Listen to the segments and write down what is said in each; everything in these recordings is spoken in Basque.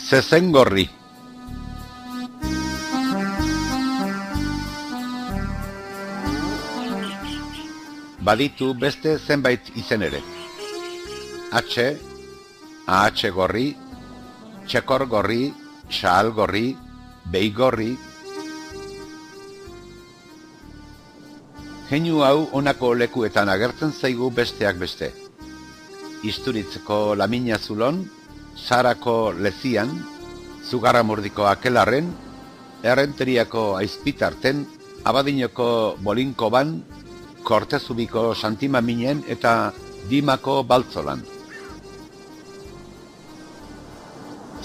Zezengorri. Baditu beste zenbait izen ere. AH gorri, txekor gorri, xahal gorri, beigorri. Jeinu hau honako lekuetan agertzen zaigu besteak beste. Isturitzeko Lamina Zulon, Sarako Lezian, Zugarramurdiko Akelarren, Errenteriako Aizpitarten, Abadinoko Bolinkoban, Kortezubiko Santimaminen eta Dimako Baltzolan.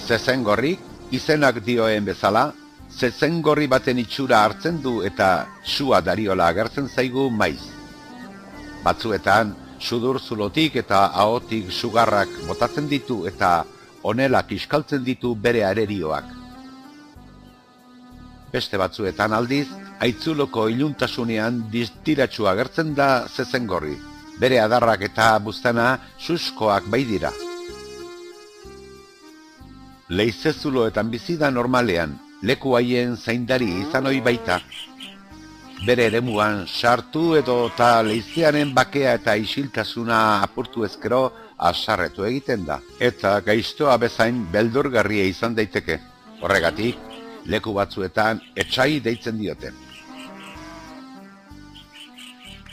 Zezengorrik, izenak dioen bezala, zezengorri baten itxura hartzen du eta sua dariola agertzen zaigu maiz. Batzuetan, sudur zulotik eta ahotik sugarrak botatzen ditu eta honela kiskaltzen ditu bere arerioak. Beste batzuetan aldiz, haitzuloko iluntasunean distiratsu agertzen da zezengorri. Bere adarrak eta buztana suskoak bai dira. Leizezuloetan bizi da normalean, leku haien zaindari izan ohi baita. Bere eremuan sartu edo eta leizearen bakea eta isiltasuna apurtu ezkero asarretu egiten da. Eta gaiztoa bezain beldurgarria izan daiteke. Horregatik, leku batzuetan etsai deitzen diote.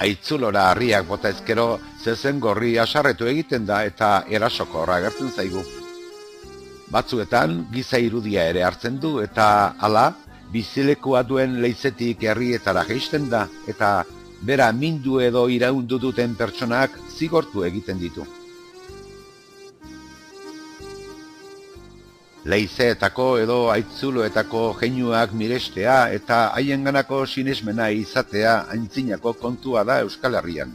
Aitzulora harriak bota ezkero zezengorri asarretu egiten da eta erasoko agertzen zaigu. Batzuetan giza irudia ere hartzen du eta hala, bizilekua duen leizetik herrietara jaisten da eta bera mindu edo iraundu duten pertsonak zigortu egiten ditu. Leizeetako edo aitzuloetako jeinuak mirestea eta haienganako sinesmena izatea aintzinako kontua da Euskal Herrian.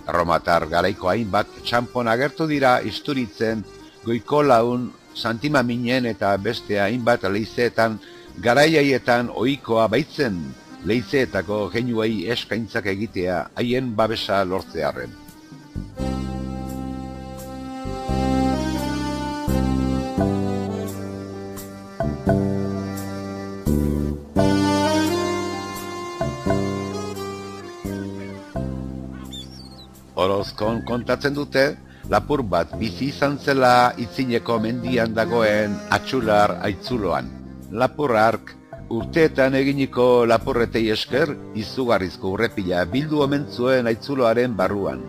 Erromatar garaiko hainbat txanpon agertu dira Isturitzen, Goikolaun, Santimaminen eta beste hainbat leizeetan garaiaietan ohikoa baitzen leizeetako jeinuei eskaintzak egitea haien babesa lortzearren. Orozkon kontatzen dute, lapur bat bizi izan zela Itzineko mendian dagoen Atxular aitzuloan. Lapur hark urteetan eginiko lapurretei esker izugarrizko urrepila bildu omen zuen aitzuloaren barruan.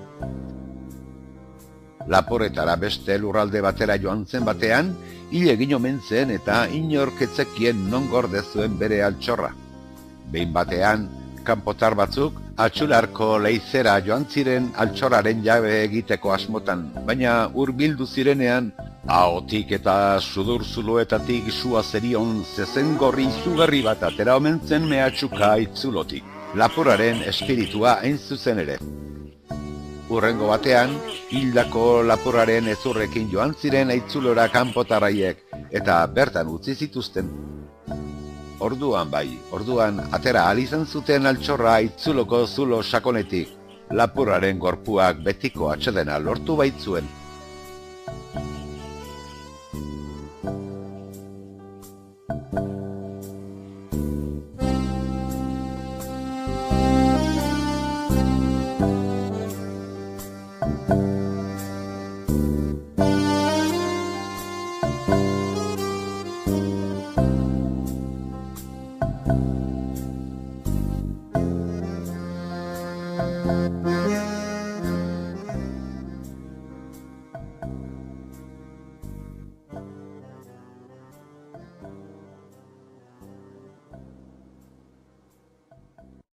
Lapurretara beste lurralde batera joan zen batean, hil egin omen zen eta inork ez zekien non gorde zuen bere altxorra. Behin batean, kanpotar batzuk Atxularko leizera joan ziren altxorraren jabe egiteko asmotan, baina hurbildu zirenean, ahotik eta sudurzuloetatik sua zerion zezengorri izugarri bat atera omen zen mehatxuka aitzulotik. Lapurraren espiritua hain zuzen ere. Hurrengo batean, hildako lapurraren ezurrekin joan ziren aitzulora kanpotarraiek eta bertan utzi zituzten. Orduan atera ahal izan zuten altxorra aitzuloko zulo sakonetik. Lapurraren gorpuak betiko atsedena lortu baitzuen.